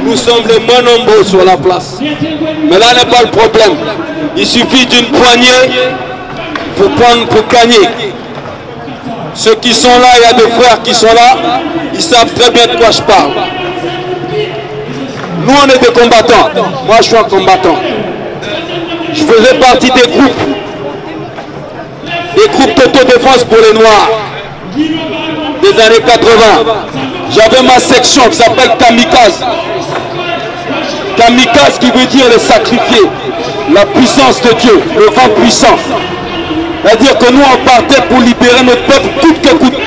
nous sommes les moins nombreux sur la place. Mais là n'est pas le problème. Il suffit d'une poignée pour gagner. Ceux qui sont là, il y a des frères qui sont là, ils savent très bien de quoi je parle. Nous, on est des combattants. Moi, je suis un combattant. Je faisais partie des groupes d'autodéfense pour les Noirs des années 80. J'avais ma section qui s'appelle Kamikaze. Kamikaze qui veut dire les sacrifiés, la puissance de Dieu, le vent puissant. C'est-à-dire que nous, on partait pour libérer notre peuple coûte que coûte.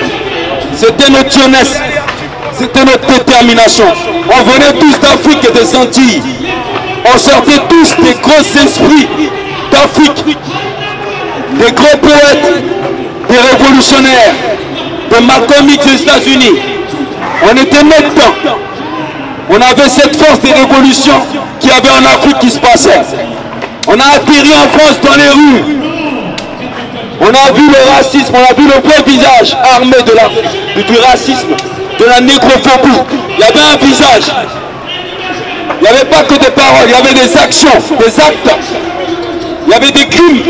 C'était notre jeunesse, c'était notre détermination. On venait tous d'Afrique et des Antilles. On sortait tous des gros esprits d'Afrique, des gros poètes, des révolutionnaires, de Malcolm X des États-Unis. On était nés dedans. On avait cette force des révolutions qu'il y avait en Afrique qui se passait. On a atterri en France dans les rues. On a vu le racisme, on a vu le vrai visage armé du racisme, de la négrophobie. Il y avait un visage. Il n'y avait pas que des paroles, il y avait des actions, des actes. Il y avait des crimes.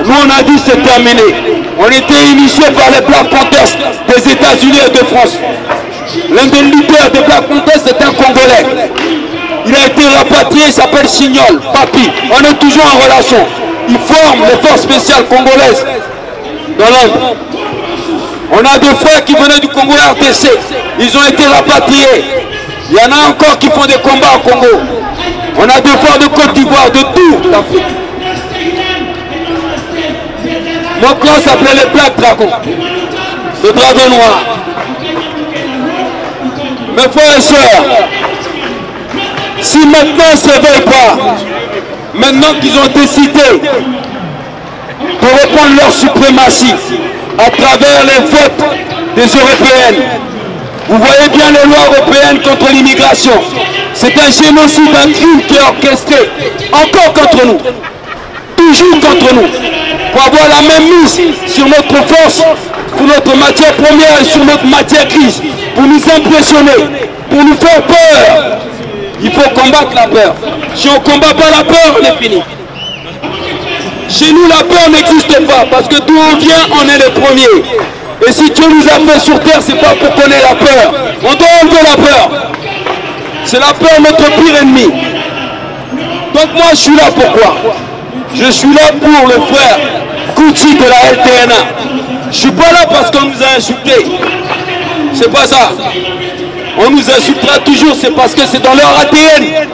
Nous, on a dit c'est terminé. On était initiés par les Black Panthers des États-Unis et de France. L'un des leaders des Black Panthers, c'est un Congolais. Il a été rapatrié, il s'appelle Chignol, Papi. On est toujours en relation. Il forme les forces spéciales congolaises dans l'Inde. On a des frères qui venaient du Congo RDC. Ils ont été rapatriés. Il y en a encore qui font des combats au Congo. On a des frères de Côte d'Ivoire, de tout l'Afrique. Mon clan s'appelait les Black Dragons, le dragon noir. Mes frères et sœurs, si maintenant ils ne se réveillent pas, maintenant qu'ils ont décidé de reprendre leur suprématie à travers les votes des Européennes, vous voyez bien les lois européennes contre l'immigration. C'est un génocide, un crime qui est orchestré, encore contre nous, toujours contre nous, pour avoir la même mise sur notre force, sur notre matière première et sur notre matière grise, pour nous impressionner, pour nous faire peur. Il faut combattre la peur. Si on ne combat pas la peur, on est fini. Chez nous, la peur n'existe pas, parce que d'où on vient, on est les premiers. Et si Dieu nous a fait sur terre, c'est pas pour qu'on ait la peur. On doit enlever la peur. C'est la peur notre pire ennemi. Donc moi, je suis là pourquoi? Je suis là pour le frère Kouti de la LTNA. Je ne suis pas là parce qu'on nous a insultés. C'est pas ça. On nous insultera toujours, c'est parce que c'est dans leur ADN.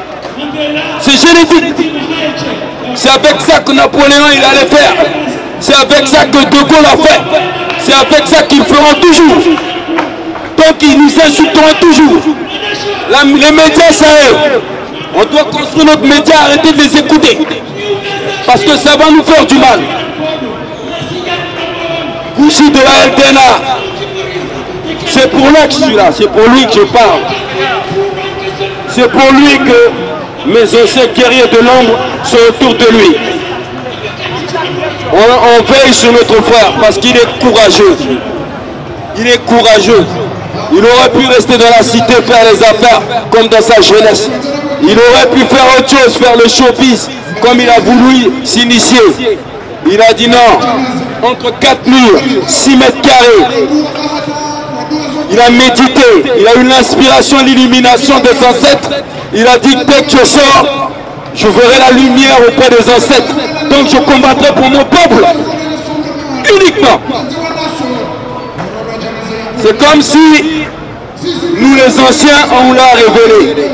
C'est génétique. C'est avec ça que Napoléon il allait faire. C'est avec ça que De Gaulle a fait. C'est avec ça qu'ils feront toujours. Donc ils nous insulteront toujours. Les médias, c'est eux. On doit construire notre média, arrêter de les écouter. Parce que ça va nous faire du mal. Kouchi de la LTNA. C'est pour là que je suis là, c'est pour lui que je parle. C'est pour lui que mes anciens guerriers de l'ombre sont autour de lui. On veille sur notre frère parce qu'il est courageux. Il est courageux. Il aurait pu rester dans la cité, faire les affaires comme dans sa jeunesse. Il aurait pu faire autre chose, faire le showbiz comme il a voulu s'initier. Il a dit non, entre 4 murs, 6 mètres carrés. Il a médité, il a eu l'inspiration, l'illumination des ancêtres. Il a dit dès que je sors, je verrai la lumière auprès des ancêtres. Donc je combattrai pour mon peuple. Uniquement. C'est comme si nous les anciens, on l'a révélé.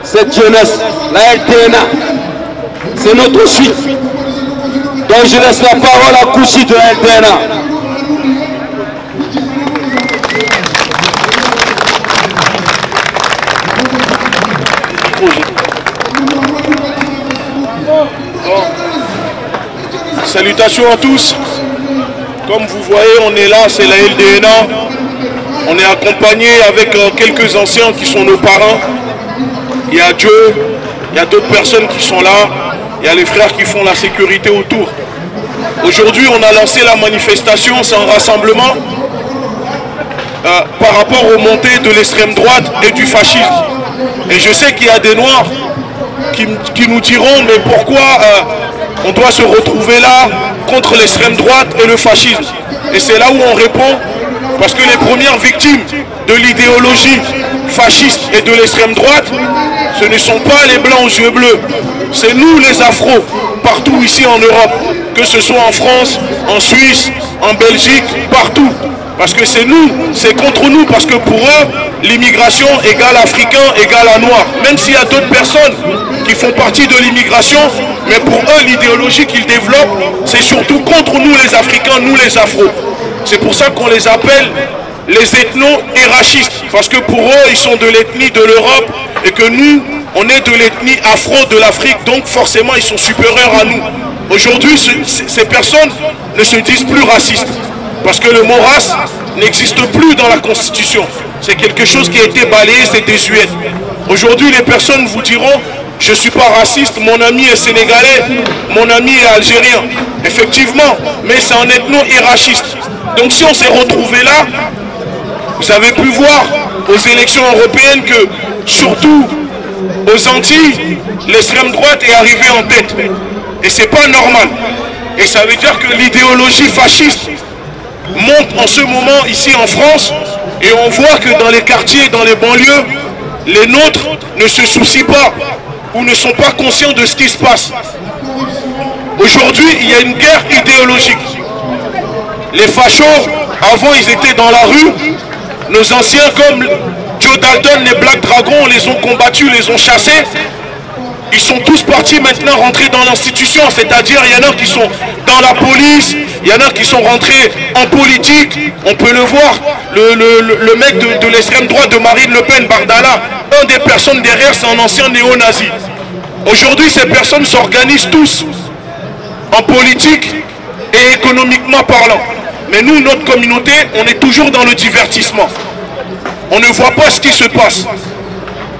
Cette jeunesse, la LTNA, c'est notre suite. Donc je laisse la parole à Kouchi de la LTNA. Salutations à tous. Comme vous voyez, on est là, c'est la LDNA. On est accompagné avec quelques anciens qui sont nos parents. Il y a Joe, il y a d'autres personnes qui sont là. Il y a les frères qui font la sécurité autour. Aujourd'hui, on a lancé la manifestation, c'est un rassemblement par rapport aux montées de l'extrême droite et du fascisme. Et je sais qu'il y a des Noirs qui nous diront, mais pourquoi on doit se retrouver là contre l'extrême droite et le fascisme? Et c'est là où on répond, parce que les premières victimes de l'idéologie fasciste et de l'extrême droite, ce ne sont pas les blancs aux yeux bleus, c'est nous les afros, partout ici en Europe, que ce soit en France, en Suisse, en Belgique, partout. Parce que c'est nous, c'est contre nous, parce que pour eux, l'immigration égale africain, égale à noir. Même s'il y a d'autres personnes qui font partie de l'immigration, mais pour eux, l'idéologie qu'ils développent, c'est surtout contre nous les Africains, nous les Afros. C'est pour ça qu'on les appelle les ethno-hérachistes, parce que pour eux, ils sont de l'ethnie de l'Europe, et que nous, on est de l'ethnie afro de l'Afrique, donc forcément, ils sont supérieurs à nous. Aujourd'hui, ces personnes ne se disent plus racistes. Parce que le mot race n'existe plus dans la Constitution. C'est quelque chose qui a été balayé, c'est désuet. Aujourd'hui, les personnes vous diront, je ne suis pas raciste, mon ami est sénégalais, mon ami est algérien. Effectivement, mais c'est un ethno-hiérarchiste. Donc si on s'est retrouvé là, vous avez pu voir aux élections européennes que, surtout aux Antilles, l'extrême droite est arrivée en tête. Et c'est pas normal. Et ça veut dire que l'idéologie fasciste monte en ce moment ici en France, et on voit que dans les quartiers, dans les banlieues, les nôtres ne se soucient pas ou ne sont pas conscients de ce qui se passe. Aujourd'hui, il y a une guerre idéologique. Les fachos, avant ils étaient dans la rue, nos anciens comme Joe Dalton, les Black Dragons, les ont combattus, les ont chassés. Ils sont tous partis maintenant rentrer dans l'institution, c'est-à-dire il y en a qui sont dans la police, il y en a qui sont rentrés en politique. On peut le voir, le mec de l'extrême droite de Marine Le Pen, Bardala, un des personnes derrière, c'est un ancien néo-nazi. Aujourd'hui, ces personnes s'organisent tous en politique et économiquement parlant. Mais nous, notre communauté, on est toujours dans le divertissement. On ne voit pas ce qui se passe.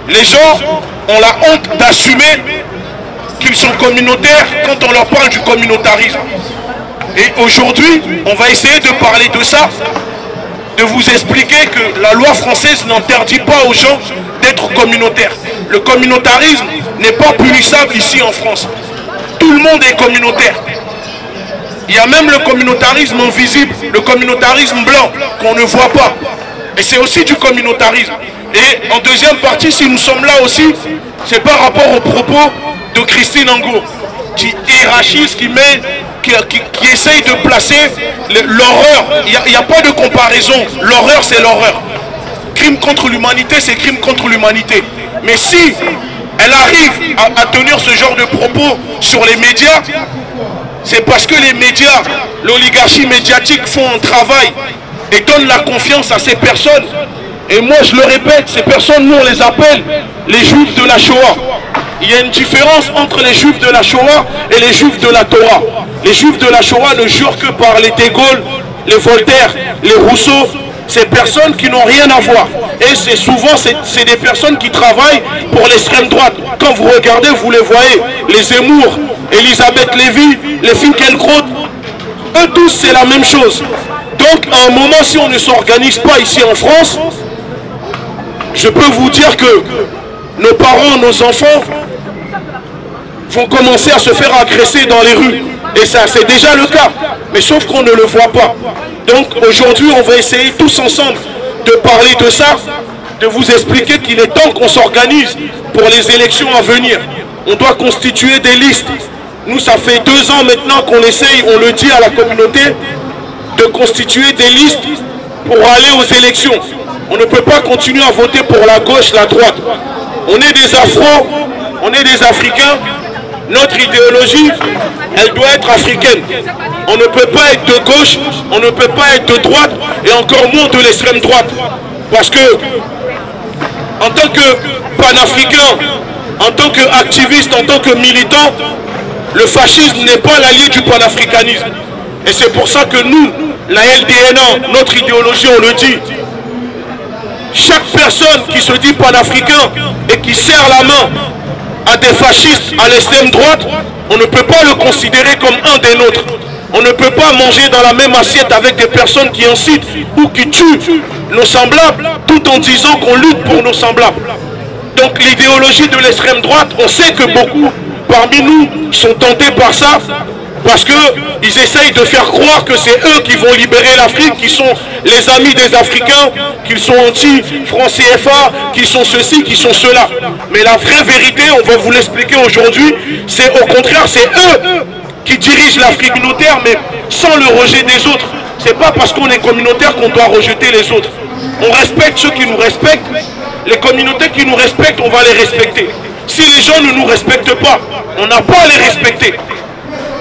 Les gens ont la honte d'assumer qu'ils sont communautaires quand on leur parle du communautarisme. Et aujourd'hui, on va essayer de parler de ça, de vous expliquer que la loi française n'interdit pas aux gens d'être communautaires. Le communautarisme n'est pas punissable ici en France. Tout le monde est communautaire. Il y a même le communautarisme invisible, le communautarisme blanc, qu'on ne voit pas. Et c'est aussi du communautarisme. Et en deuxième partie, si nous sommes là aussi, c'est par rapport aux propos de Christine Angot, qui hiérarchise, qui essaye de placer l'horreur. Il n'y a pas de comparaison. L'horreur, c'est l'horreur. Crime contre l'humanité, c'est crime contre l'humanité. Mais si elle arrive à tenir ce genre de propos sur les médias, c'est parce que les médias, l'oligarchie médiatique font un travail et donnent la confiance à ces personnes. Et moi je le répète, ces personnes, nous on les appelle les juifs de la Shoah. Il y a une différence entre les juifs de la Shoah et les juifs de la Torah. Les juifs de la Shoah ne jurent que par les De Gaulle, les Voltaire, les Rousseau, ces personnes qui n'ont rien à voir. Et c'est souvent c'est des personnes qui travaillent pour l'extrême droite. Quand vous regardez, vous les voyez, les Zemmour, Elisabeth Lévy, les Finkielkraut, eux tous c'est la même chose. Donc à un moment, si on ne s'organise pas ici en France, je peux vous dire que nos parents, nos enfants vont commencer à se faire agresser dans les rues. Et ça, c'est déjà le cas. Mais sauf qu'on ne le voit pas. Donc aujourd'hui, on va essayer tous ensemble de parler de ça, de vous expliquer qu'il est temps qu'on s'organise pour les élections à venir. On doit constituer des listes. Nous, ça fait 2 ans maintenant qu'on essaye, on le dit à la communauté, de constituer des listes pour aller aux élections. On ne peut pas continuer à voter pour la gauche, la droite. On est des Afros, on est des Africains. Notre idéologie, elle doit être africaine. On ne peut pas être de gauche, on ne peut pas être de droite, et encore moins de l'extrême droite. Parce que, en tant que panafricain, en tant qu'activiste, en tant que militant, le fascisme n'est pas l'allié du panafricanisme. Et c'est pour ça que nous, la LDNA, notre idéologie, on le dit, chaque personne qui se dit panafricain et qui serre la main à des fascistes, à l'extrême droite, on ne peut pas le considérer comme un des nôtres. On ne peut pas manger dans la même assiette avec des personnes qui incitent ou qui tuent nos semblables, tout en disant qu'on lutte pour nos semblables. Donc l'idéologie de l'extrême droite, on sait que beaucoup parmi nous sont tentés par ça, parce qu'ils essayent de faire croire que c'est eux qui vont libérer l'Afrique, qui sont les amis des Africains, qu'ils sont anti-franc CFA, qui sont ceci, qui sont cela. Mais la vraie vérité, on va vous l'expliquer aujourd'hui, c'est au contraire, c'est eux qui dirigent l'Afrique communautaire, mais sans le rejet des autres. C'est pas parce qu'on est communautaire qu'on doit rejeter les autres. On respecte ceux qui nous respectent. Les communautés qui nous respectent, on va les respecter. Si les gens ne nous respectent pas, on n'a pas à les respecter.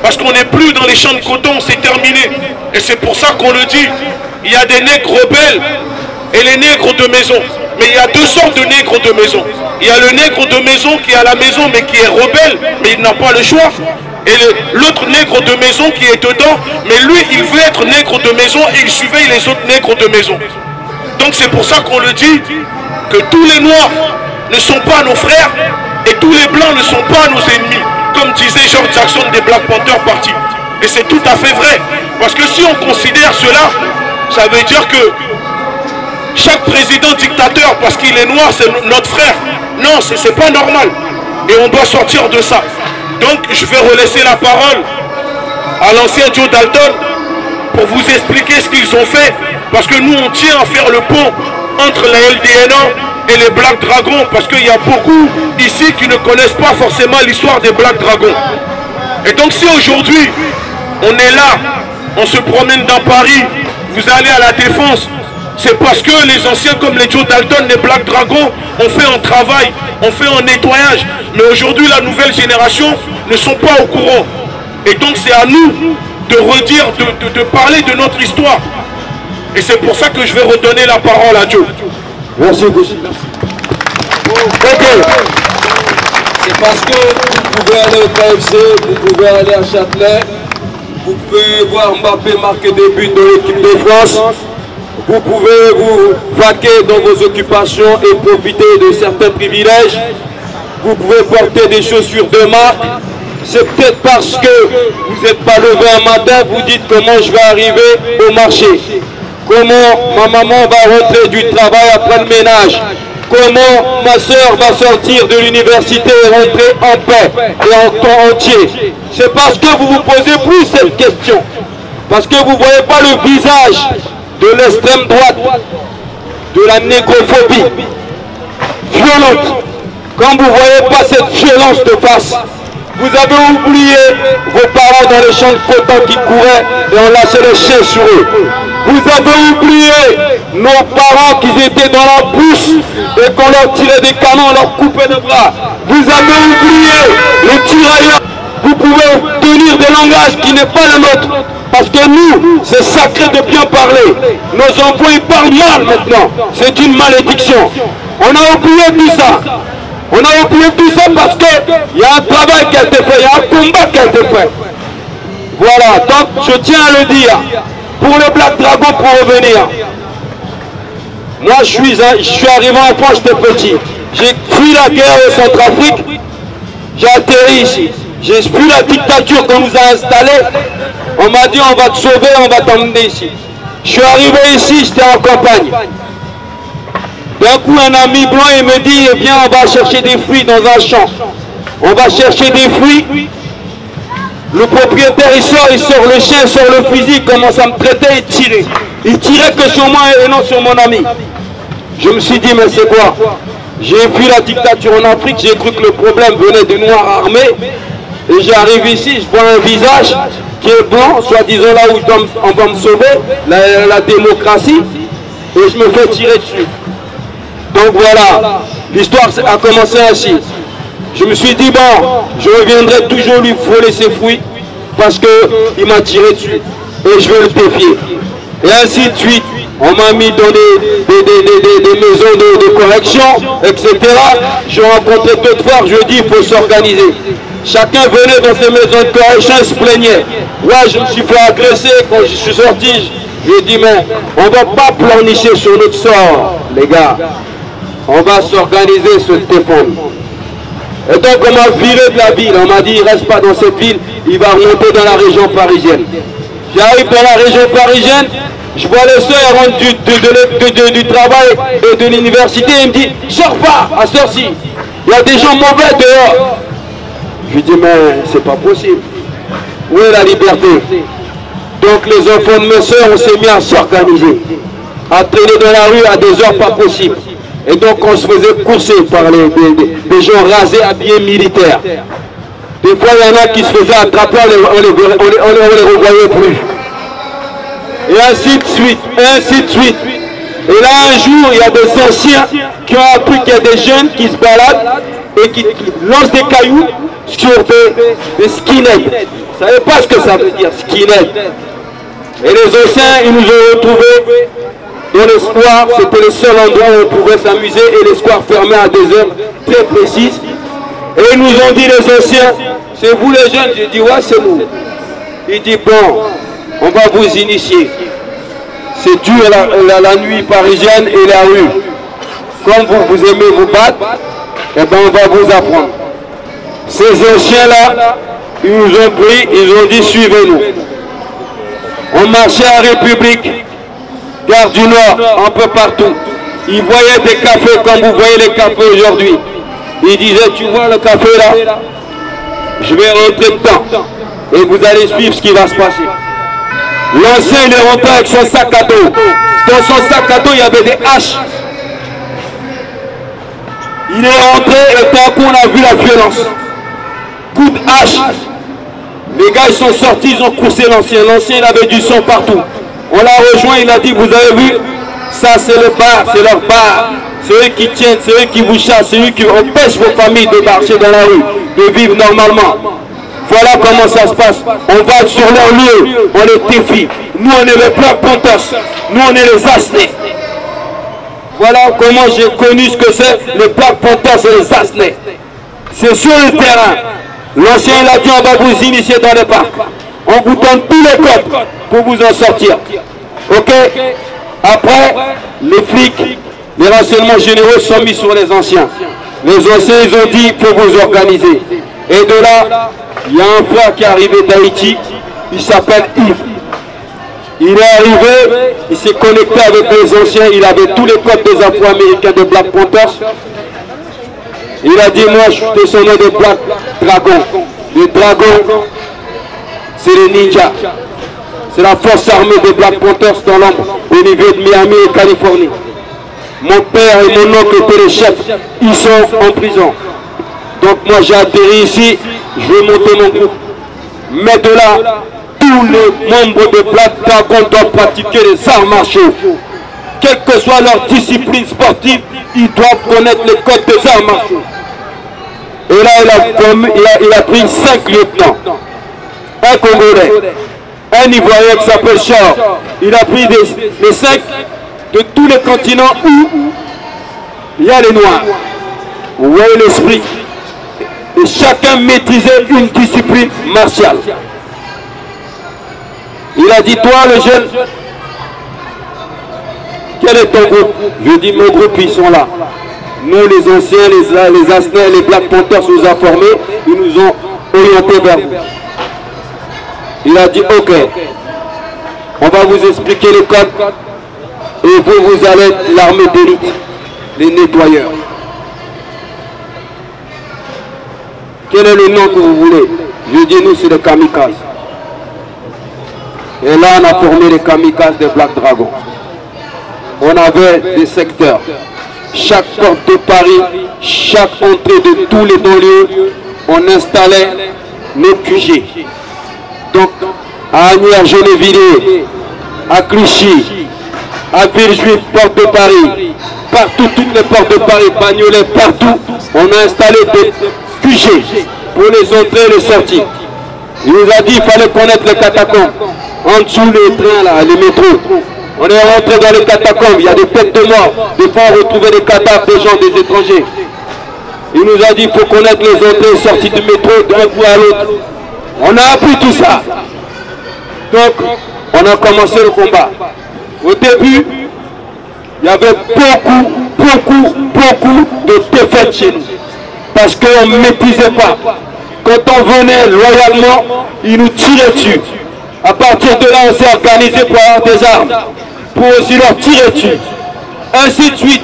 Parce qu'on n'est plus dans les champs de coton, c'est terminé. Et c'est pour ça qu'on le dit. Il y a des nègres rebelles et les nègres de maison. Mais il y a deux sortes de nègres de maison. Il y a le nègre de maison qui est à la maison mais qui est rebelle, mais il n'a pas le choix. Et l'autre nègre de maison qui est dedans, mais lui il veut être nègre de maison et il surveille les autres nègres de maison. Donc c'est pour ça qu'on le dit, que tous les noirs ne sont pas nos frères et tous les blancs ne sont pas nos ennemis. Comme disait George Jackson des Black Panther Party. Et c'est tout à fait vrai. Parce que si on considère cela, ça veut dire que chaque président dictateur, parce qu'il est noir, c'est notre frère. Non, c'est pas normal. Et on doit sortir de ça. Donc je vais relaisser la parole à l'ancien Joe Dalton pour vous expliquer ce qu'ils ont fait. Parce que nous, on tient à faire le pont entre la LDNA et les Black Dragons, parce qu'il y a beaucoup ici qui ne connaissent pas forcément l'histoire des Black Dragons. Et donc si aujourd'hui on est là, on se promène dans Paris, vous allez à la Défense, c'est parce que les anciens comme les Joe Dalton, les Black Dragons ont fait un travail, ont fait un nettoyage. Mais aujourd'hui la nouvelle génération ne sont pas au courant. Et donc c'est à nous de redire, de parler de notre histoire. Et c'est pour ça que je vais redonner la parole à Joe. Merci beaucoup. Ok. C'est parce que vous pouvez aller au KFC, vous pouvez aller à Châtelet, vous pouvez voir Mbappé marquer des buts dans l'équipe de France, vous pouvez vous vaquer dans vos occupations et profiter de certains privilèges, vous pouvez porter des chaussures de marque. C'est peut-être parce que vous n'êtes pas levé un matin, vous dites comment je vais arriver au marché. Comment ma maman va rentrer du travail après le ménage. Comment ma soeur va sortir de l'université et rentrer en paix et en temps entier. C'est parce que vous vous posez plus cette question. Parce que vous ne voyez pas le visage de l'extrême droite, de la négrophobie violente. Quand vous ne voyez pas cette violence de face, vous avez oublié vos parents dans les champs de coton qui couraient et on lâchait les chiens sur eux. Vous avez oublié nos parents qui étaient dans la brousse et qu'on leur tirait des canons, on leur coupait les bras. Vous avez oublié les tirailleurs. Vous pouvez tenir des langages qui n'est pas le nôtre. Parce que nous, c'est sacré de bien parler. Nos enfants, ils parlent mal maintenant. C'est une malédiction. On a oublié tout ça. On a oublié tout ça parce qu'il y a un travail qui a été fait, il y a un combat qui a été fait. Voilà, donc je tiens à le dire. Pour le Black Dragon, pour revenir. Moi, je suis arrivé en France, j'étais petit. J'ai fui la guerre au Centrafrique. J'ai atterri ici. J'ai fui la dictature qu'on nous a installée. On m'a dit, on va te sauver, on va t'emmener ici. Je suis arrivé ici, j'étais en campagne. D'un coup, un ami blanc, il me dit, eh bien, on va chercher des fruits dans un champ. On va chercher des fruits. Le propriétaire, il sort le chien, il sort le fusil, il commence à me traiter et tirer. Il tirait que sur moi et non sur mon ami. Je me suis dit, mais c'est quoi? J'ai vu la dictature en Afrique, j'ai cru que le problème venait de noirs armés. Et j'arrive ici, je vois un visage qui est blanc, soi-disant là où on va me sauver, la démocratie, et je me fais tirer dessus. Donc voilà, l'histoire a commencé ainsi. Je me suis dit, bon, je reviendrai toujours lui voler ses fruits parce qu'il m'a tiré dessus et je vais le défier. Et ainsi de suite, on m'a mis dans des maisons de correction, etc. Je rencontrais d'autres fois, je dis, il faut s'organiser. Chacun venait dans ces maisons de correction et se plaignait. Ouais, je me suis fait agresser, quand je suis sorti, je lui ai dit, mais on ne va pas pleurnicher sur notre sort, les gars. On va s'organiser, se défendre. Et donc on m'a viré de la ville, on m'a dit il ne reste pas dans cette ville, il va remonter dans la région parisienne. J'arrive dans la région parisienne, Je vois le soeur rentre du travail et de l'université, il me dit, sors pas, à sortir. Il y a des gens mauvais dehors. Je dis, mais c'est pas possible. Où est la liberté? Donc les enfants de mes soeurs, on s'est mis à s'organiser, à traîner dans la rue à des heures pas possibles. Et donc on se faisait courser par des gens rasés, habillés militaires. Des fois, il y en a qui se faisaient attraper, on les revoyait plus. Et ainsi de suite, ainsi de suite. Et là, un jour, il y a des anciens qui ont appris qu'il y a des jeunes qui se baladent et qui lancent des cailloux sur des skinheads. Vous ne savez pas ce que ça veut dire, skinhead. Et les anciens, ils nous ont retrouvés dans les squares. C'était le seul endroit où on pouvait s'amuser et les squares fermaient à des heures très précises. Et ils nous ont dit, les anciens, c'est vous les jeunes? J'ai dit, ouais, c'est nous. Il dit, bon, on va vous initier. C'est dur la nuit parisienne et la rue. Comme vous aimez vous battre, eh ben on va vous apprendre. Ces anciens-là, ils nous ont pris, ils ont dit, suivez-nous. On marchait à République, Gare du Nord, un peu partout. Ils voyaient des cafés comme vous voyez les cafés aujourd'hui. Ils disaient, tu vois le café là? Je vais rentrer dedans et vous allez suivre ce qui va se passer. L'ancien, il est rentré avec son sac à dos. Dans son sac à dos, il y avait des haches. Il est rentré et d'un coup, on a vu la violence. Coup de hache. Les gars, ils sont sortis, ils ont coursé l'ancien. L'ancien, il avait du sang partout. On l'a rejoint, il a dit, vous avez vu? Ça, c'est le bar, c'est leur bar. C'est eux qui tiennent, c'est eux qui vous chassent, c'est eux qui empêchent vos familles de marcher dans la rue, de vivre normalement. Voilà comment ça se passe. On va sur leur lieu, on les défie. Nous, on est les Black Panthers. Nous, on est les Asnais. Voilà comment j'ai connu ce que c'est les Black Panthers et les Asnais. C'est sur le terrain. L'ancien, il a dit, on va vous initier dans les parcs. On vous donne tous les codes pour vous en sortir. Ok? Après, les flics, les renseignements généraux sont mis sur les anciens. Les anciens, ils ont dit, il faut vous organiser. Et de là, il y a un frère qui est arrivé d'Haïti, il s'appelle Yves. Il est arrivé, il s'est connecté avec les anciens, il avait tous les codes des Afro-Américains de Black Panthers. Il a dit, moi je suis descendant des Black Dragons. Les dragons, c'est les ninjas. C'est la force armée des Black Panthers dans l'ombre, au niveau de Miami et Californie. Mon père et mon oncle étaient les chefs, ils sont en prison. Donc moi j'ai atterri ici, je vais monter mon groupe. Mais de là, tous les membres de Black Dragon doivent pratiquer les arts martiaux. Quelle que soit leur discipline sportive, ils doivent connaître les codes des arts martiaux. Et là, il a pris 5 lieutenants. Un Congolais, un Ivoirien qui s'appelle Char. Il a pris les 5 de tous les continents où il y a les Noirs. Vous voyez l'esprit. Et chacun maîtrisait une discipline martiale. Il a dit, toi le jeune, quel est ton groupe? Je dis, mon groupe, ils sont là. Nous, les anciens, les Asnais, les Black Panthers nous ont formés, ils nous ont orientés vers vous. Il a dit, ok, on va vous expliquer les codes et vous allez être l'armée d'élite, les nettoyeurs. Quel est le nom que vous voulez? Je dis, nous, c'est les kamikazes. Et là, on a formé les kamikazes des Black Dragons. On avait des secteurs. Chaque porte de Paris, chaque entrée de tous les banlieues, on installait nos QG. Donc, à Agnières-Gennevilliers, à Clichy, à Villejuif, porte de Paris, partout, toutes les portes de Paris, Bagnolet, partout, on a installé des QG pour les entrées et les sorties. Il nous a dit qu'il fallait connaître les catacombes. En dessous les trains, là, les métros. On est rentré dans les catacombes, il y a des têtes de mort. Des fois on retrouvait des cadavres des gens, des étrangers. Il nous a dit qu'il faut connaître les entrées et sorties du métro d'un bout à l'autre. On a appris tout ça. Donc, on a commencé le combat. Au début, il y avait beaucoup de défaites chez nous. Parce qu'on ne maîtrisait pas. Quand on venait loyalement, ils nous tiraient dessus. À partir de là, on s'est organisé pour avoir des armes. pour aussi leur tirer dessus. Ainsi de suite.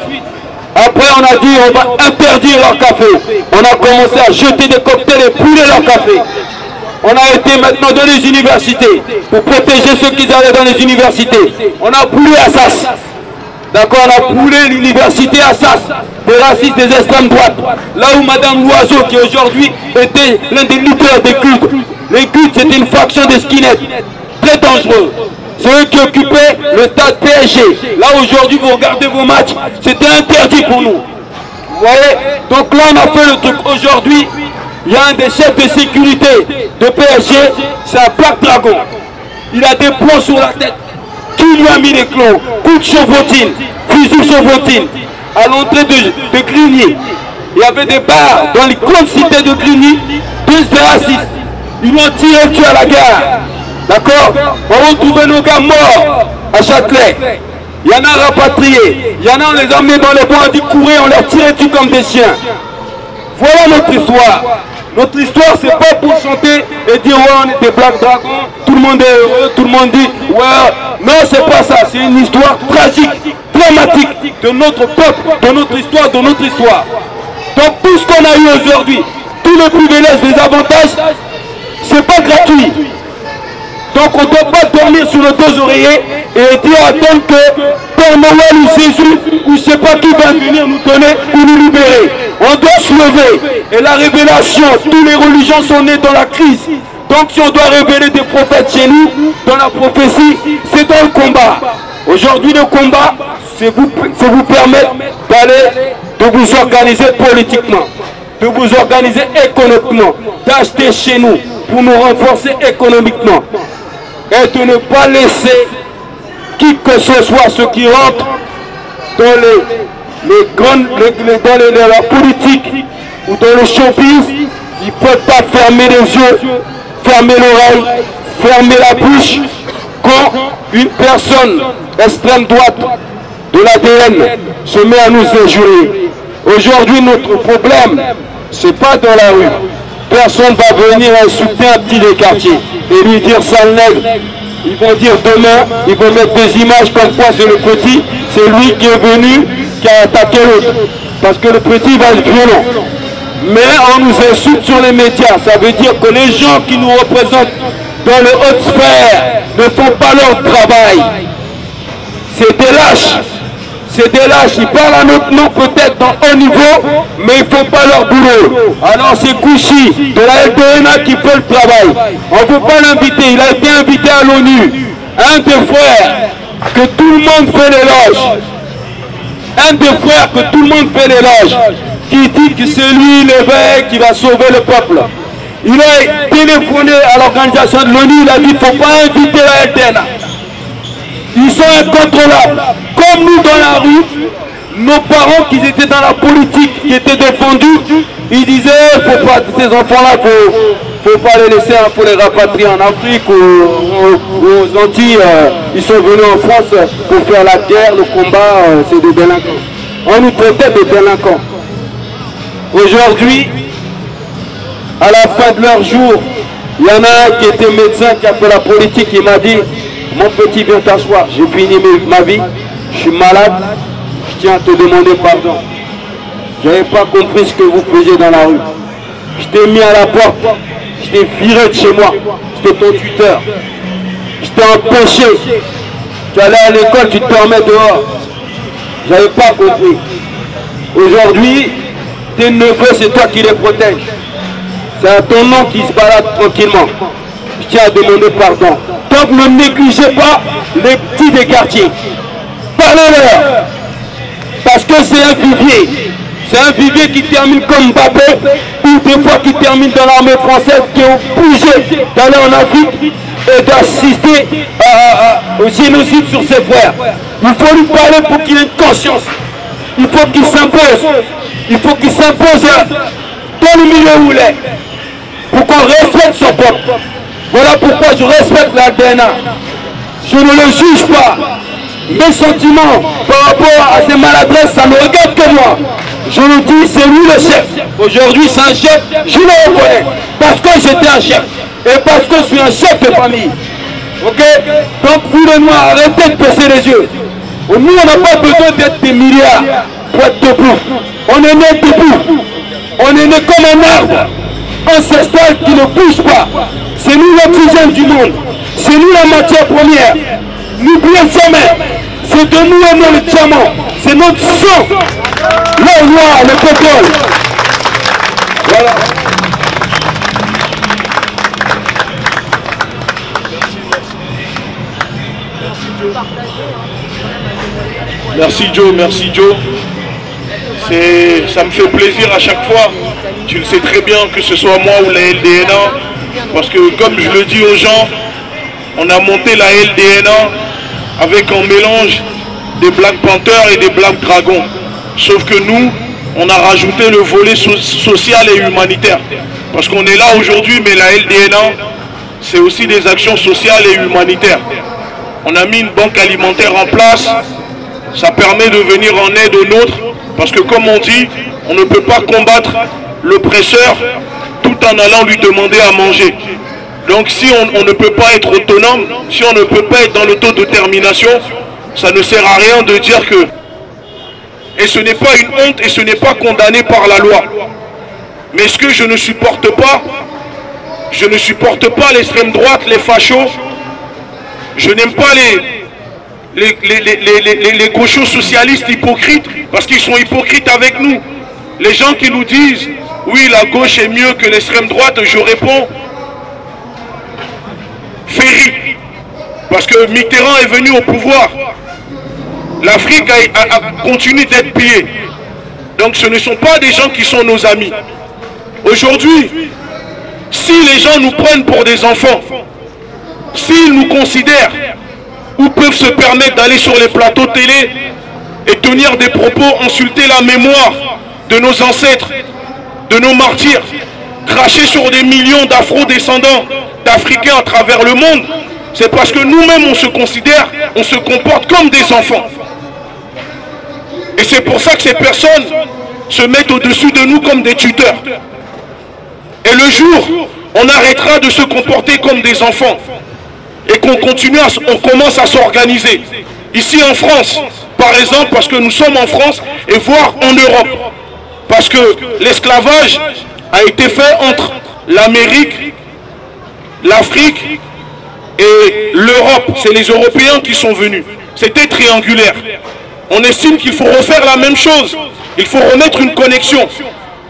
Après, on a dit on va interdire leur café. On a commencé à jeter des cocktails et brûler leur café. On a été maintenant dans les universités pour protéger ceux qui allaient dans les universités. On a brûlé Assas. D'accord, on a brûlé l'université Assas, des racistes, des extrêmes droites. Là où Madame Loiseau, qui aujourd'hui était l'un des leaders des cultes. Les cultes, c'était une faction des skinheads, très dangereux. C'est eux qui occupaient le stade PSG. Là aujourd'hui, vous regardez vos matchs, c'était interdit pour nous. Vous voyez? Donc là, on a fait le truc. Aujourd'hui, il y a un des chefs de sécurité de PSG, c'est un Black Dragon. Il a des plombs sur la tête. Qui lui a mis les clous? Coup de chevrotine, fusil chevrotine. À l'entrée de Grigny, il y avait des bars dans les grandes cités de Grigny, tous des racistes. Ils l'ont tiré dessus à la gare. D'accord? On va retrouver nos gars morts à Châtelet. Il y en a rapatriés. Il y en a, on les a emmenés dans les bois, on a dit courir, on les a tirés dessus comme des chiens. Voilà notre histoire. Notre histoire, c'est pas pour chanter et dire ouais, on est des Black Dragons, tout le monde est heureux, tout le monde dit ouais. Non, c'est pas ça. C'est une histoire tragique, dramatique de notre peuple, de notre histoire, de notre histoire. Donc tout ce qu'on a eu aujourd'hui, tous les privilèges, les avantages, c'est pas gratuit. Donc on ne doit pas dormir sur nos deux oreillers et dire attendre que Père Noël ou Jésus ou je ne sais pas qui va venir nous donner ou nous libérer. On doit se lever. Et la révélation, toutes les religions sont nées dans la crise. Donc si on doit révéler des prophètes chez nous, dans la prophétie, c'est dans le combat. Aujourd'hui le combat, c'est vous permettre d'aller, de vous organiser politiquement, de vous organiser économiquement, d'acheter chez nous pour nous renforcer économiquement. Et de ne pas laisser qui que ce soit ceux qui rentrent dans dans la politique ou dans le showbiz, ils ne peuvent pas fermer les yeux, fermer l'oreille, fermer la bouche quand une personne extrême droite de l'ADN se met à nous injurer. Aujourd'hui, notre problème, ce n'est pas dans la rue. Personne ne va venir insulter un petit des quartiers et lui dire sale nègre. Ils vont dire demain, ils vont mettre des images comme quoi c'est le petit, c'est lui qui est venu, qui a attaqué l'autre. Parce que le petit va être violent. Mais on nous insulte sur les médias. Ça veut dire que les gens qui nous représentent dans les hautes sphères ne font pas leur travail. C'est des lâches. C'est des lâches, ils parlent à notre nom peut-être dans haut niveau, mais ils ne font pas leur boulot. Alors c'est Kouchi de la LDNA qui fait le travail. On ne peut pas l'inviter, il a été invité à l'ONU. Un des frères que tout le monde fait l'éloge. Un des frères que tout le monde fait l'éloge. Qui dit que c'est lui l'évêque qui va sauver le peuple. Il a téléphoné à l'organisation de l'ONU, il a dit qu'il ne faut pas inviter la LDNA. Ils sont incontrôlables. Comme nous dans la rue, nos parents qui étaient dans la politique, qui étaient défendus, ils disaient faut pas, ces enfants-là, faut pas les laisser, il faut les rapatrier en Afrique ou aux Antilles. Ils sont venus en France pour faire la guerre, le combat, c'est des délinquants. On nous traitait de délinquants. Aujourd'hui, à la fin de leur jour, il y en a un qui était médecin, qui a fait la politique, il m'a dit mon petit, viens t'asseoir, j'ai fini ma vie, je suis malade, je tiens à te demander pardon. Je n'avais pas compris ce que vous faisiez dans la rue. Je t'ai mis à la porte, je t'ai viré de chez moi, j'étais ton tuteur. Je t'ai empêché. Tu allais à l'école, tu te dormais dehors. Je n'avais pas compris. Aujourd'hui, tes neveux, c'est toi qui les protèges. C'est à ton nom qu'ils se baladent tranquillement. Je tiens à demander pardon. Donc ne négligez pas les petits des quartiers. Parlez-leur. Parce que c'est un vivier. C'est un vivier qui termine comme Mbappé, ou des fois qui termine dans l'armée française, qui est obligé d'aller en Afrique et d'assister au génocide sur ses frères. Il faut lui parler pour qu'il ait une conscience. Il faut qu'il s'impose. Il faut qu'il s'impose dans le milieu où il est. Pour qu'on respecte son peuple. Voilà pourquoi je respecte la DNA. Je ne le juge pas. Mes sentiments par rapport à ces maladresses, ça ne regarde que moi. Je le dis, c'est lui le chef. Aujourd'hui, c'est un chef, je le reconnais. Parce que j'étais un chef. Et parce que je suis un chef de famille. Ok? Donc vous les Noirs, arrêtez de baisser les yeux. Nous, on n'a pas besoin d'être des milliards pour être debout. On est né debout. On est né comme un arbre ancestral qui ne bouge pas. C'est nous l'oxygène du monde. C'est nous la matière première. N'oubliez jamais, c'est de nous et non le diamant. C'est notre sang. L'or noir, le pétrole. Voilà. Merci Joe, merci Joe. Ça me fait plaisir à chaque fois. Tu le sais très bien, que ce soit moi ou la LDNA. Parce que comme je le dis aux gens, on a monté la LDNA avec un mélange des Black Panthers et des Black Dragons. Sauf que nous, on a rajouté le volet social et humanitaire. Parce qu'on est là aujourd'hui, mais la LDNA, c'est aussi des actions sociales et humanitaires. On a mis une banque alimentaire en place. Ça permet de venir en aide aux nôtres. Parce que comme on dit, on ne peut pas combattre l'oppresseur tout en allant lui demander à manger. Donc si on ne peut pas être autonome, si on ne peut pas être dans l'autodétermination, ça ne sert à rien de dire que... Et ce n'est pas une honte et ce n'est pas condamné par la loi. Mais ce que je ne supporte pas l'extrême droite, les fachos. Je n'aime pas les gauchos socialistes hypocrites, parce qu'ils sont hypocrites avec nous. Les gens qui nous disent, oui, la gauche est mieux que l'extrême droite, je réponds, Ferry. Parce que Mitterrand est venu au pouvoir. L'Afrique a continué d'être pillée. Donc ce ne sont pas des gens qui sont nos amis. Aujourd'hui, si les gens nous prennent pour des enfants, s'ils nous considèrent ou peuvent se permettre d'aller sur les plateaux télé et tenir des propos, insulter la mémoire de nos ancêtres, de nos martyrs, cracher sur des millions d'afro-descendants d'Africains à travers le monde, c'est parce que nous-mêmes on se considère, on se comporte comme des enfants. Et c'est pour ça que ces personnes se mettent au-dessus de nous comme des tuteurs. Et le jour où on arrêtera de se comporter comme des enfants et qu'on commence à s'organiser, ici en France, par exemple, parce que nous sommes en France et voire en Europe, parce que l'esclavage a été fait entre l'Amérique, l'Afrique et l'Europe. C'est les Européens qui sont venus. C'était triangulaire. On estime qu'il faut refaire la même chose. Il faut remettre une connexion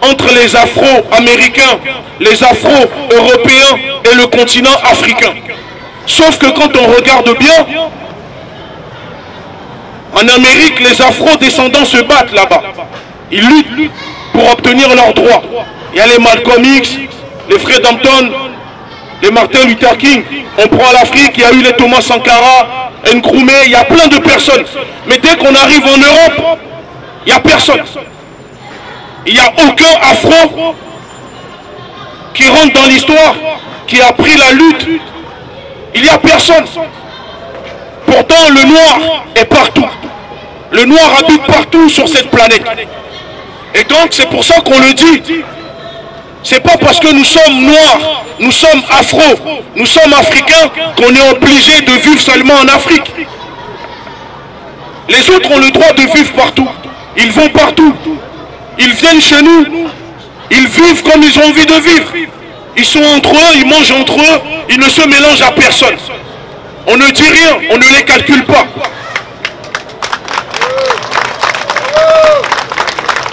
entre les Afro-Américains, les Afro-Européens et le continent africain. Sauf que quand on regarde bien, en Amérique, les Afro-descendants se battent là-bas. Ils luttent pour obtenir leurs droits. Il y a les Malcolm X, les Fred Hampton, les Martin Luther King. On prend l'Afrique, il y a eu les Thomas Sankara, Nkrumah, il y a plein de personnes. Mais dès qu'on arrive en Europe, il n'y a personne. Il n'y a aucun Afro qui rentre dans l'histoire, qui a pris la lutte. Il n'y a personne. Pourtant, le noir est partout. Le noir habite partout sur cette planète. Et donc, c'est pour ça qu'on le dit. C'est pas parce que nous sommes noirs, nous sommes afro, nous sommes africains, qu'on est obligé de vivre seulement en Afrique. Les autres ont le droit de vivre partout. Ils vont partout. Ils viennent chez nous. Ils vivent comme ils ont envie de vivre. Ils sont entre eux, ils mangent entre eux, ils ne se mélangent à personne. On ne dit rien, on ne les calcule pas.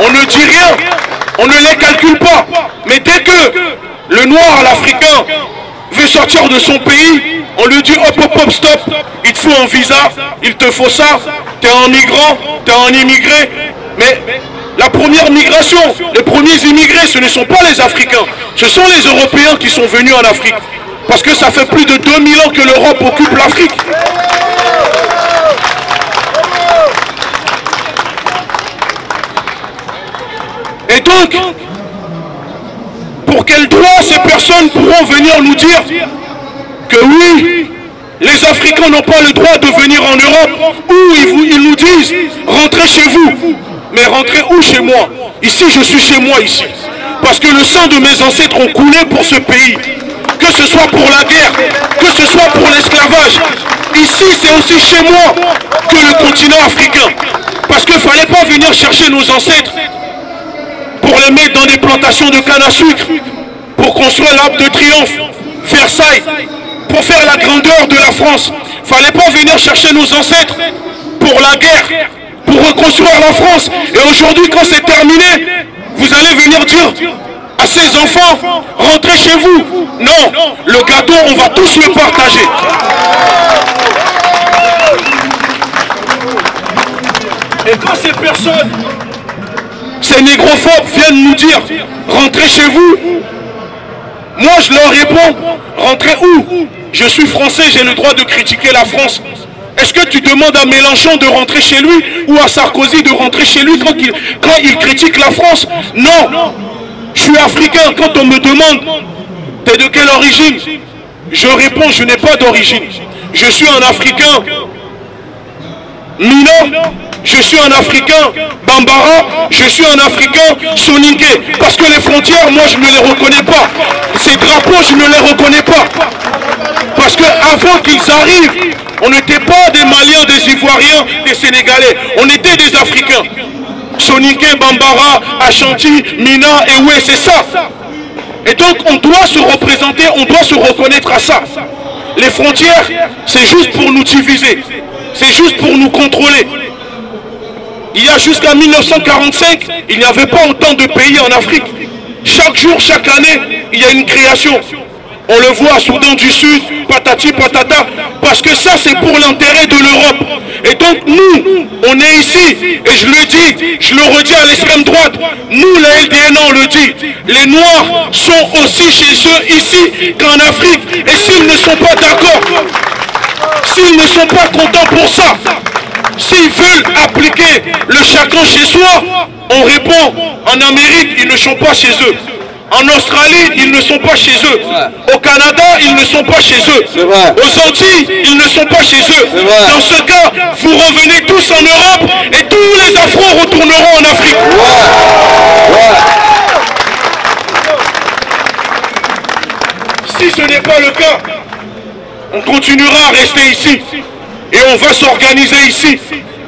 On ne dit rien, on ne les calcule pas. Mais dès que le noir, l'Africain, veut sortir de son pays, on lui dit hop hop hop stop, il te faut un visa, il te faut ça, t'es un migrant, t'es un immigré. Mais la première migration, les premiers immigrés, ce ne sont pas les Africains, ce sont les Européens qui sont venus en Afrique. Parce que ça fait plus de 2000 ans que l'Europe occupe l'Afrique. Et donc, pour quel droit ces personnes pourront venir nous dire que oui, les Africains n'ont pas le droit de venir en Europe, ou ils nous disent rentrez chez vous. Mais rentrez où chez moi? Ici, je suis chez moi ici. Parce que le sang de mes ancêtres ont coulé pour ce pays. Que que ce soit pour la guerre, que ce soit pour l'esclavage. Ici, c'est aussi chez moi que le continent africain. Parce qu'il ne fallait pas venir chercher nos ancêtres pour les mettre dans des plantations de canne à sucre, pour construire l'Arc de Triomphe, Versailles, pour faire la grandeur de la France. Il ne fallait pas venir chercher nos ancêtres pour la guerre, pour reconstruire la France. Et aujourd'hui, quand c'est terminé, vous allez venir dire à ces enfants, rentrez chez vous. Non, le gâteau, on va tous le partager. Et quand ces personnes, ces négrophobes viennent nous dire, rentrez chez vous, moi je leur réponds, rentrez où? Je suis français, j'ai le droit de critiquer la France. Est-ce que tu demandes à Mélenchon de rentrer chez lui ou à Sarkozy de rentrer chez lui quand il critique la France? Non, je suis africain. Quand on me demande, t'es de quelle origine? Je réponds, je n'ai pas d'origine. Je suis un Africain Mina, je suis un Africain Bambara, je suis un Africain Soninké. Parce que les frontières, moi je ne les reconnais pas. Ces drapeaux, je ne les reconnais pas. Parce qu'avant qu'ils arrivent, on n'était pas des Maliens, des Ivoiriens, des Sénégalais. On était des Africains. Soninké, Bambara, Ashanti, Mina et Oué, c'est ça. Et donc on doit se représenter, on doit se reconnaître à ça. Les frontières, c'est juste pour nous diviser. C'est juste pour nous contrôler. Il y a jusqu'à 1945, il n'y avait pas autant de pays en Afrique. Chaque jour, chaque année, il y a une création. On le voit à Soudan du Sud, patati patata, parce que ça c'est pour l'intérêt de l'Europe. Et donc nous, on est ici, et je le dis, je le redis à l'extrême droite, nous la LDN on le dit, les Noirs sont aussi chez eux ici qu'en Afrique. Et s'ils ne sont pas d'accord, s'ils ne sont pas contents pour ça, s'ils veulent appliquer le chacun chez soi, on répond, en Amérique, ils ne sont pas chez eux. En Australie, ils ne sont pas chez eux. Au Canada, ils ne sont pas chez eux. Aux Antilles, ils ne sont pas chez eux. Dans ce cas, vous revenez tous en Europe et tous les Afros retourneront en Afrique. Si ce n'est pas le cas, on continuera à rester ici. Et on va s'organiser ici,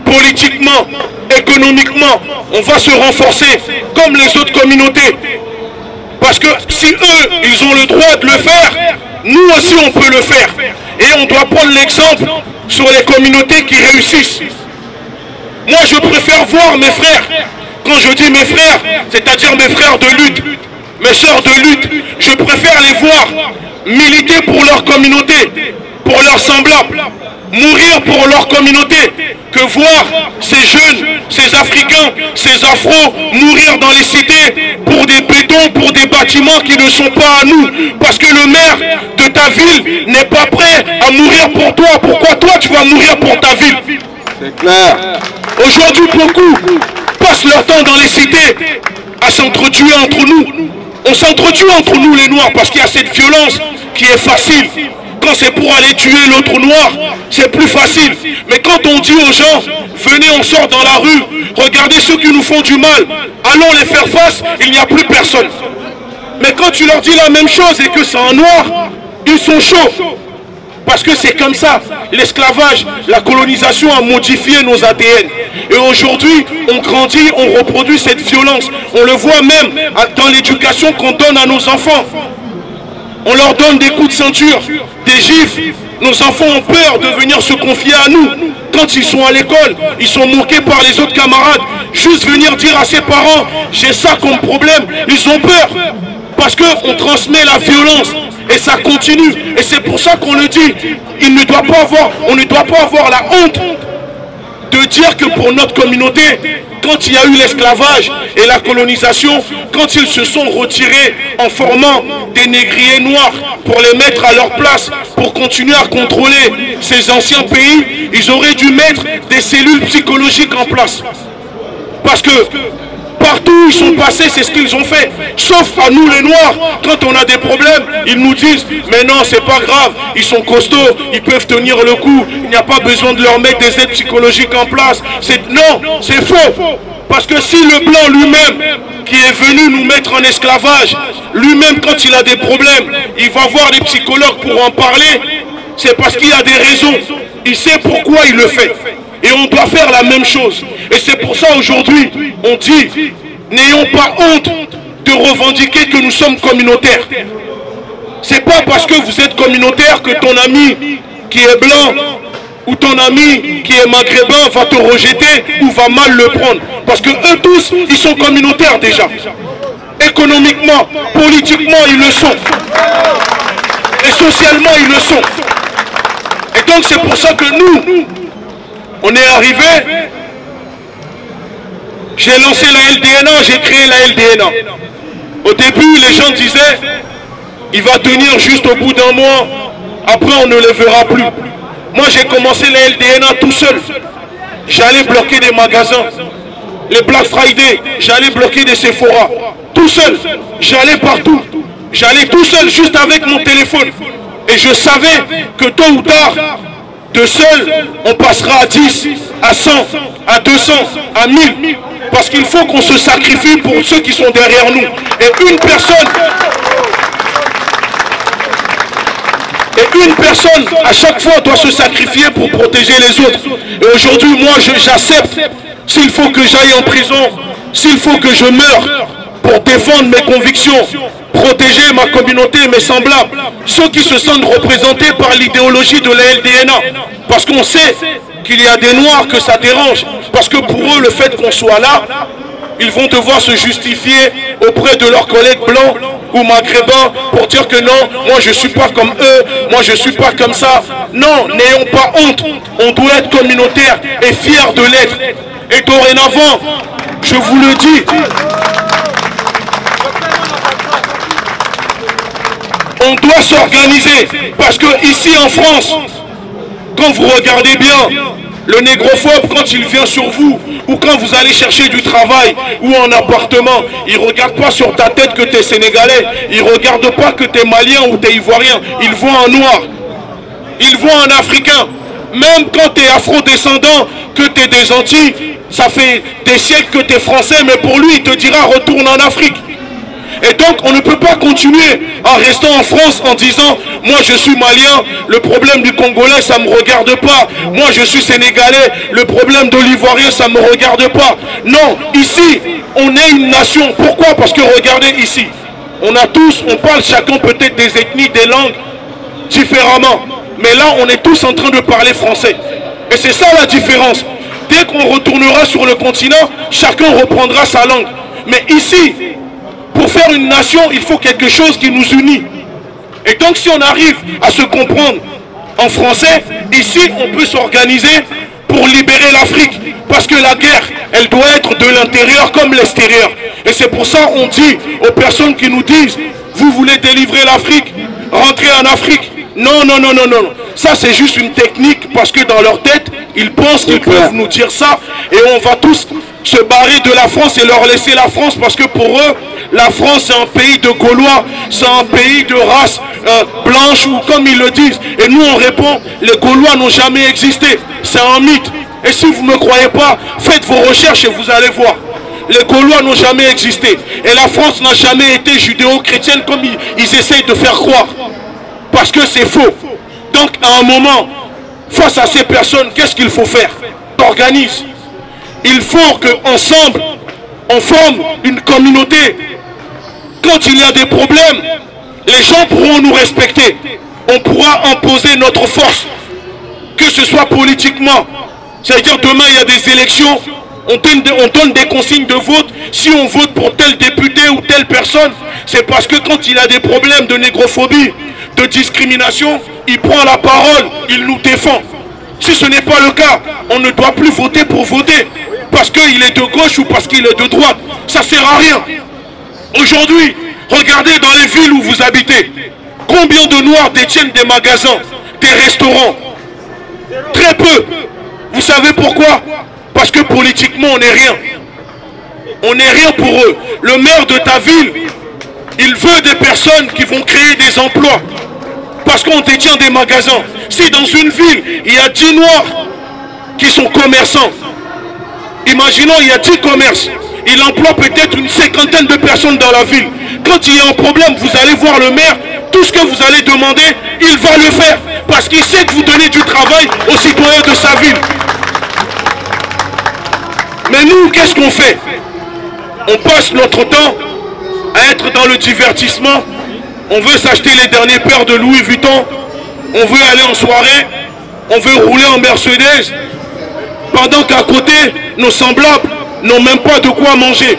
politiquement, économiquement. On va se renforcer comme les autres communautés. Parce que si eux, ils ont le droit de le faire, nous aussi on peut le faire. Et on doit prendre l'exemple sur les communautés qui réussissent. Moi je préfère voir mes frères, quand je dis mes frères, c'est-à-dire mes frères de lutte, mes sœurs de lutte, je préfère les voir militer pour leur communauté, pour leurs semblables, mourir pour leur communauté, que voir ces jeunes, ces Africains, ces Afros mourir dans les cités pour des bétons, pour des bâtiments qui ne sont pas à nous. Parce que le maire de ta ville n'est pas prêt à mourir pour toi. Pourquoi toi tu vas mourir pour ta ville? C'est clair. Aujourd'hui, beaucoup passent leur temps dans les cités à s'entretuer entre nous. On s'entretue entre nous les Noirs parce qu'il y a cette violence qui est facile. Quand c'est pour aller tuer l'autre noir, c'est plus facile. Mais quand on dit aux gens, venez on sort dans la rue, regardez ceux qui nous font du mal, allons les faire face, il n'y a plus personne. Mais quand tu leur dis la même chose et que c'est en noir, ils sont chauds. Parce que c'est comme ça, l'esclavage, la colonisation a modifié nos ADN. Et aujourd'hui, on grandit, on reproduit cette violence. On le voit même dans l'éducation qu'on donne à nos enfants. On leur donne des coups de ceinture, des gifles. Nos enfants ont peur de venir se confier à nous. Quand ils sont à l'école, ils sont moqués par les autres camarades. Juste venir dire à ses parents, j'ai ça comme problème, ils ont peur. Parce qu'on transmet la violence et ça continue. Et c'est pour ça qu'on le dit, on ne doit pas avoir la honte de dire que pour notre communauté, quand il y a eu l'esclavage et la colonisation, quand ils se sont retirés en formant des négriers noirs pour les mettre à leur place, pour continuer à contrôler ces anciens pays, ils auraient dû mettre des cellules psychologiques en place. Parce que partout où ils sont passés, c'est ce qu'ils ont fait. Sauf à nous les Noirs, quand on a des problèmes, ils nous disent, mais non, c'est pas grave, ils sont costauds, ils peuvent tenir le coup, il n'y a pas besoin de leur mettre des aides psychologiques en place. Non, c'est faux. Parce que si le blanc lui-même, qui est venu nous mettre en esclavage, lui-même quand il a des problèmes, il va voir des psychologues pour en parler, c'est parce qu'il a des raisons. Il sait pourquoi il le fait. Et on doit faire la même chose. Et c'est pour ça aujourd'hui, on dit, n'ayons pas honte de revendiquer que nous sommes communautaires. C'est pas parce que vous êtes communautaire que ton ami qui est blanc ou ton ami qui est maghrébin va te rejeter ou va mal le prendre. Parce que eux tous, ils sont communautaires déjà. Économiquement, politiquement, ils le sont. Et socialement, ils le sont. Et donc c'est pour ça que nous, on est arrivé, j'ai lancé la LDNA, j'ai créé la LDNA. Au début, les gens disaient, il va tenir juste au bout d'un mois, après on ne le verra plus. Moi j'ai commencé la LDNA tout seul. J'allais bloquer des magasins. Les Black Friday, j'allais bloquer des Sephora. Tout seul, j'allais partout. J'allais tout seul, juste avec mon téléphone. Et je savais que tôt ou tard, de seul, on passera à 10, à 100, à 200, à 1000. Parce qu'il faut qu'on se sacrifie pour ceux qui sont derrière nous. Et une personne à chaque fois doit se sacrifier pour protéger les autres. Et aujourd'hui, moi, j'accepte. S'il faut que j'aille en prison, s'il faut que je meure pour défendre mes convictions, protéger ma communauté, mes semblables, ceux qui se sentent représentés par l'idéologie de la LDNA. Parce qu'on sait qu'il y a des Noirs que ça dérange. Parce que pour eux, le fait qu'on soit là, ils vont devoir se justifier auprès de leurs collègues blancs ou maghrébins pour dire que non, moi je ne suis pas comme eux, moi je ne suis pas comme ça. Non, n'ayons pas honte. On doit être communautaire et fier de l'être. Et dorénavant, je vous le dis, on doit s'organiser. Parce que ici en France, quand vous regardez bien, le négrophobe, quand il vient sur vous, ou quand vous allez chercher du travail, ou un appartement, il ne regarde pas sur ta tête que tu es sénégalais, il ne regarde pas que tu es malien ou tu es ivoirien, il voit un noir, il voit un africain. Même quand tu es afro-descendant, que tu es des Antilles, ça fait des siècles que tu es français, mais pour lui, il te dira retourne en Afrique. Et donc, on ne peut pas continuer en restant en France en disant « Moi, je suis malien, le problème du Congolais, ça ne me regarde pas. Moi, je suis sénégalais, le problème de l'Ivoirien, ça ne me regarde pas. » Non, ici, on est une nation. Pourquoi? Parce que regardez ici, on parle chacun peut-être des ethnies, des langues différemment. Mais là, on est tous en train de parler français. Et c'est ça la différence. Dès qu'on retournera sur le continent, chacun reprendra sa langue. Mais ici, pour faire une nation, il faut quelque chose qui nous unit. Et donc si on arrive à se comprendre en français, ici on peut s'organiser pour libérer l'Afrique. Parce que la guerre, elle doit être de l'intérieur comme l'extérieur. Et c'est pour ça qu'on dit aux personnes qui nous disent « Vous voulez délivrer l'Afrique, rentrez en Afrique ». Non, non, non, non, non. Ça c'est juste une technique parce que dans leur tête, ils pensent qu'ils peuvent nous dire ça. Et on va tous se barrer de la France et leur laisser la France parce que pour eux, la France c'est un pays de Gaulois, c'est un pays de race blanche ou comme ils le disent. Et nous on répond, les Gaulois n'ont jamais existé, c'est un mythe. Et si vous ne me croyez pas, faites vos recherches et vous allez voir. Les Gaulois n'ont jamais existé. Et la France n'a jamais été judéo-chrétienne comme ils essayent de faire croire. Parce que c'est faux. Donc à un moment, face à ces personnes, qu'est-ce qu'il faut faire? On s'organise. Il faut qu'ensemble, on forme une communauté. Quand il y a des problèmes, les gens pourront nous respecter. On pourra imposer notre force. Que ce soit politiquement. C'est-à-dire demain il y a des élections, on donne des consignes de vote. Si on vote pour tel député ou telle personne, c'est parce que quand il a des problèmes de négrophobie, de discrimination, il prend la parole, il nous défend. Si ce n'est pas le cas, on ne doit plus voter pour voter. Parce qu'il est de gauche ou parce qu'il est de droite. Ça ne sert à rien. Aujourd'hui, regardez dans les villes où vous habitez. Combien de Noirs détiennent des magasins, des restaurants? Très peu. Vous savez pourquoi? Parce que politiquement, on n'est rien. On n'est rien pour eux. Le maire de ta ville, il veut des personnes qui vont créer des emplois. Parce qu'on détient des magasins. Si dans une ville, il y a 10 Noirs qui sont commerçants, Imaginons, il y a 10 commerces. Il emploie peut-être une 50aine de personnes dans la ville. Quand il y a un problème, vous allez voir le maire. Tout ce que vous allez demander, il va le faire. Parce qu'il sait que vous donnez du travail aux citoyens de sa ville. Mais nous, qu'est-ce qu'on fait? On passe notre temps à être dans le divertissement. On veut s'acheter les dernières paires de Louis Vuitton. On veut aller en soirée. On veut rouler en Mercedes. Pendant qu'à côté, nos semblables n'ont même pas de quoi manger.